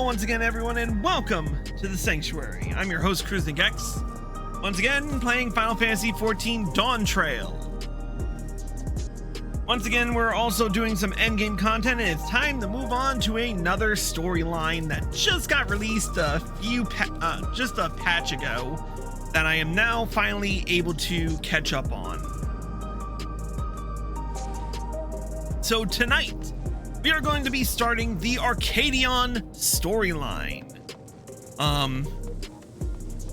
once again, everyone, and welcome to the Sanctuary. I'm your host, X. Once again, playing Final Fantasy XIV Dawntrail. Once again, we're also doing some endgame content, and it's time to move on to another storyline that just got released just a patch ago that I am now finally able to catch up on. So tonight, we are going to be starting the Arcadion storyline.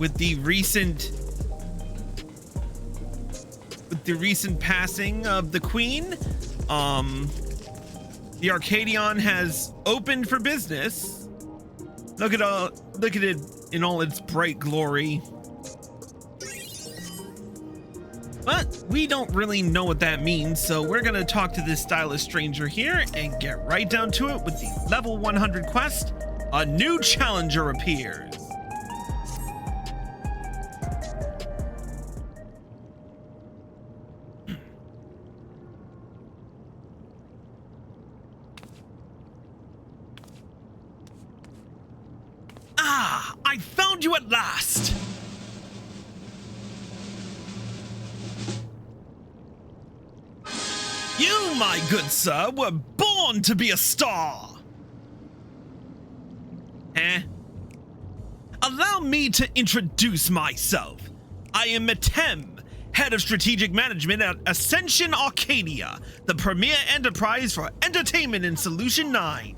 With the recent passing of the Queen, the Arcadion has opened for business. Look at it in all its bright glory. But we don't really know what that means, so we're gonna talk to this stylish stranger here and get right down to it with the level 100 quest. A new challenger appears. Ah, I found you at last. You, my good sir, were born to be a star! Allow me to introduce myself. I am Metem, head of strategic management at Ascension Arcadia, the premier enterprise for entertainment in Solution 9.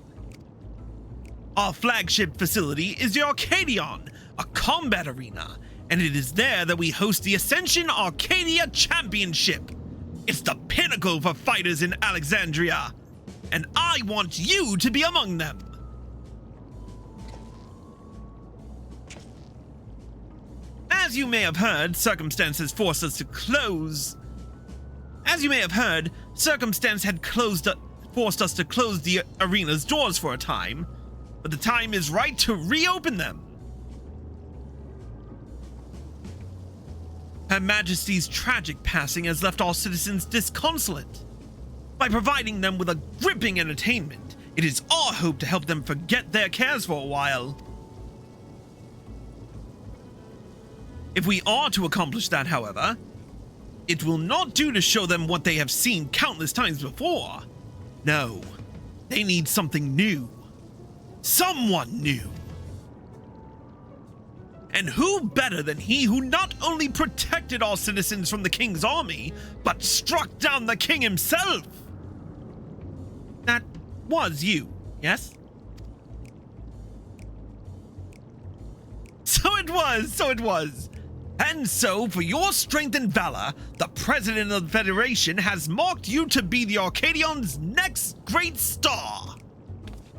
Our flagship facility is the Arcadion, a combat arena, and it is there that we host the Ascension Arcadia Championship. It's the pinnacle for fighters in Alexandria, and I want you to be among them. As you may have heard, circumstance had forced us to close the arena's doors for a time, but the time is right to reopen them. Her Majesty's tragic passing has left all citizens disconsolate. By providing them with a gripping entertainment, it is our hope to help them forget their cares for a while. If we are to accomplish that, however, it will not do to show them what they have seen countless times before. No, they need something new. Someone new. And who better than he who not only protected all citizens from the king's army, but struck down the king himself? That was you, yes? So it was. And so, for your strength and valor, the president of the Federation has marked you to be the Arcadion's next great star.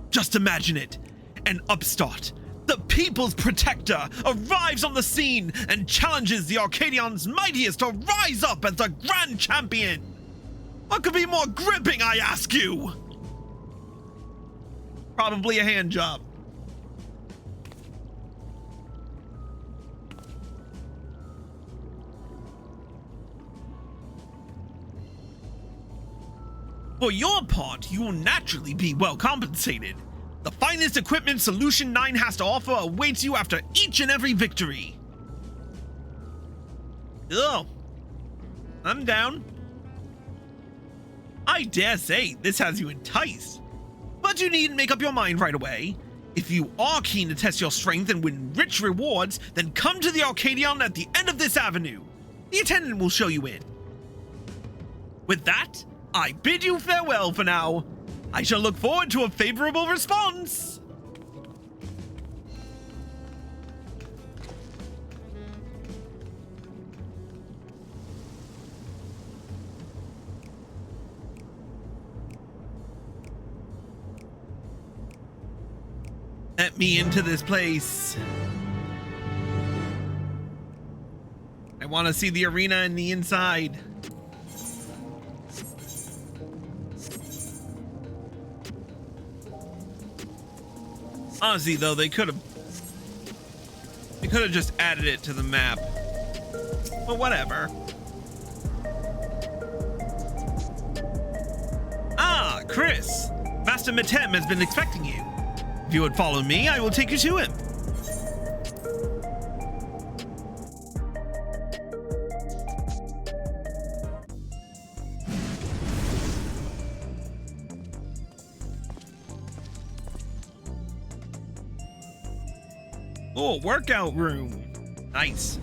Just imagine it, an upstart, the people's protector, arrives on the scene and challenges the Arcadion's mightiest to rise up as the grand champion. What could be more gripping, I ask you? Probably a hand job. For your part, you will naturally be well compensated. The finest equipment Solution 9 has to offer awaits you after each and every victory. Oh, I'm down. I dare say this has you enticed. But you needn't make up your mind right away. If you are keen to test your strength and win rich rewards, then come to the Arcadion at the end of this avenue. The attendant will show you in. With that, I bid you farewell for now. I shall look forward to a favorable response. Let me into this place. I want to see the arena and the inside. Honestly, though, they could have just added it to the map. But whatever. Ah, Chris. Master Metem has been expecting you. If you would follow me, I will take you to him. Oh, workout room. Nice.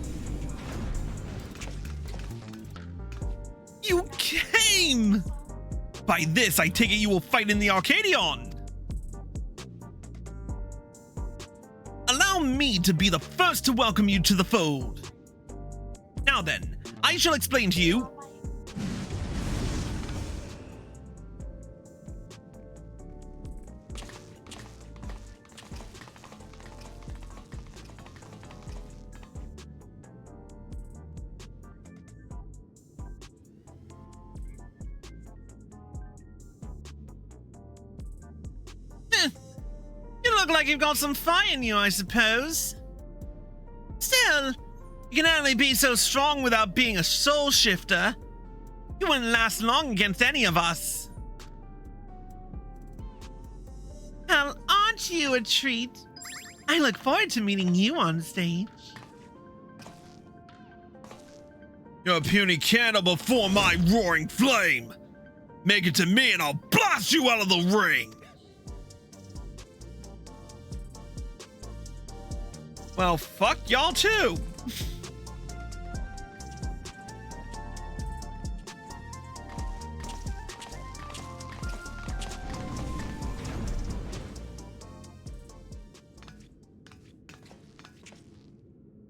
You came! By this, I take it you will fight in the Arcadion. Allow me to be the first to welcome you to the fold. Now then, I shall explain to you. You look like you've got some fire in you, I suppose. Still, you can only be so strong without being a soul shifter. You wouldn't last long against any of us. Well, aren't you a treat? I look forward to meeting you on stage. You're a puny candle before my roaring flame. Make it to me and I'll blast you out of the ring. Well, fuck y'all too.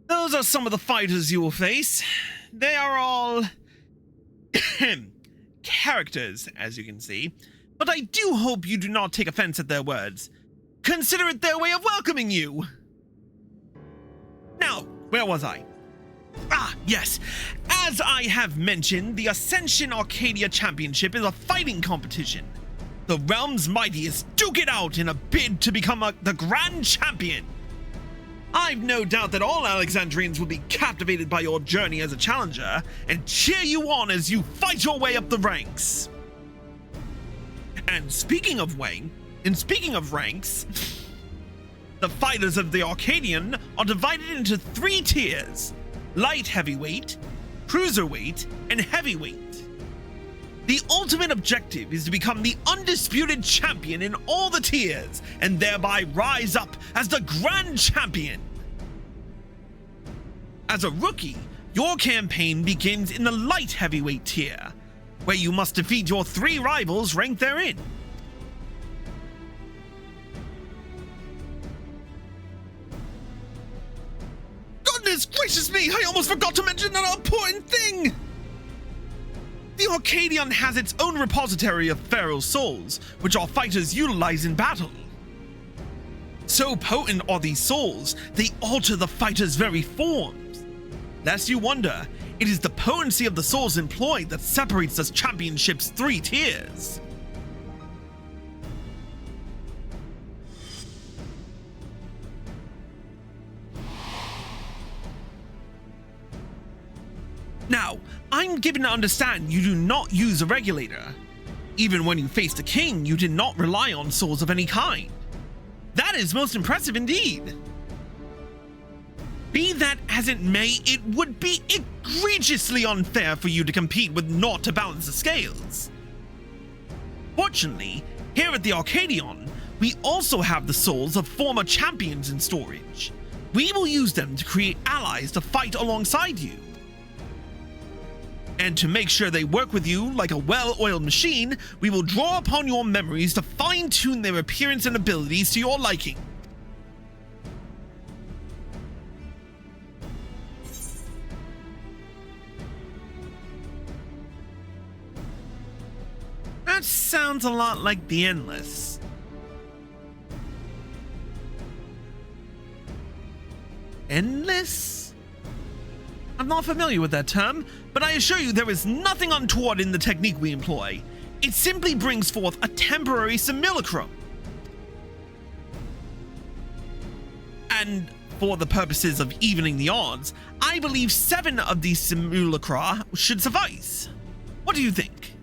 Those are some of the fighters you will face. They are all characters, as you can see, but I do hope you do not take offense at their words. Consider it their way of welcoming you. Now, where was I? Ah, yes. As I have mentioned, the Ascension Arcadia Championship is a fighting competition. The realm's mightiest duke it out in a bid to become the grand champion. I've no doubt that all Alexandrians will be captivated by your journey as a challenger and cheer you on as you fight your way up the ranks. And speaking of ranks, the fighters of the Arcadian are divided into 3 tiers: light heavyweight, cruiserweight, and heavyweight. The ultimate objective is to become the undisputed champion in all the tiers and thereby rise up as the grand champion. As a rookie, your campaign begins in the light heavyweight tier, where you must defeat your 3 rivals ranked therein. Goodness gracious me, I almost forgot to mention an important thing! The Arcadion has its own repository of feral souls, which our fighters utilize in battle. So potent are these souls, they alter the fighter's very forms. Lest you wonder, it is the potency of the souls employed that separates the championship's 3 tiers. Now, I'm given to understand you do not use a regulator. Even when you faced a king, you did not rely on souls of any kind. That is most impressive indeed. Be that as it may, it would be egregiously unfair for you to compete with naught to balance the scales. Fortunately, here at the Arcadion, we also have the souls of former champions in storage. We will use them to create allies to fight alongside you. And to make sure they work with you like a well-oiled machine, we will draw upon your memories to fine-tune their appearance and abilities to your liking. That sounds a lot like the Endless. Endless? I'm not familiar with that term, but I assure you there is nothing untoward in the technique we employ. It simply brings forth a temporary simulacrum. And for the purposes of evening the odds, I believe 7 of these simulacra should suffice. What do you think?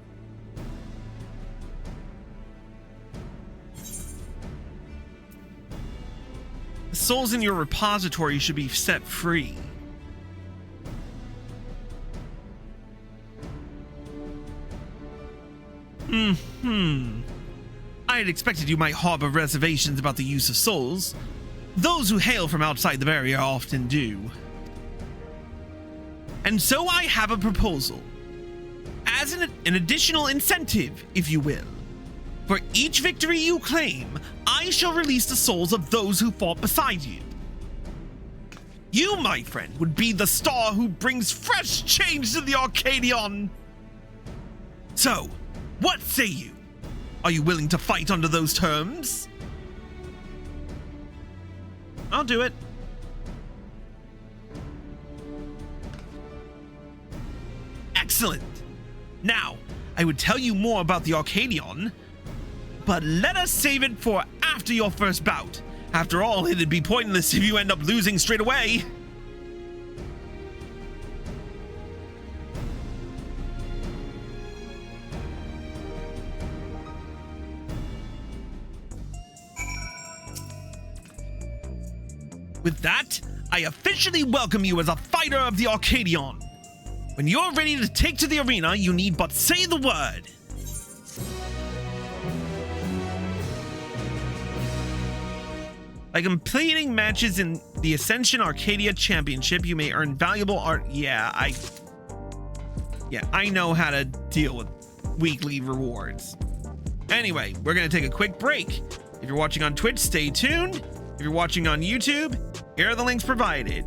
souls in your repository should be set free. I had expected you might harbor reservations about the use of souls. Those who hail from outside the barrier often do. And so I have a proposal. As an additional incentive, if you will. For each victory you claim, I shall release the souls of those who fought beside you. You, my friend, would be the star who brings fresh change to the Arcadion. So, what say you? Are you willing to fight under those terms? I'll do it. Excellent. Now, I would tell you more about the Arcadion, but let us save it for after your first bout. After all, it'd be pointless if you end up losing straight away. With that, I officially welcome you as a fighter of the Arcadion. When you're ready to take to the arena, you need but say the word. By completing matches in the Ascension Arcadia Championship, you may earn valuable art. Yeah, I know how to deal with weekly rewards. Anyway, we're gonna take a quick break. If you're watching on Twitch, stay tuned. If you're watching on YouTube, here are the links provided.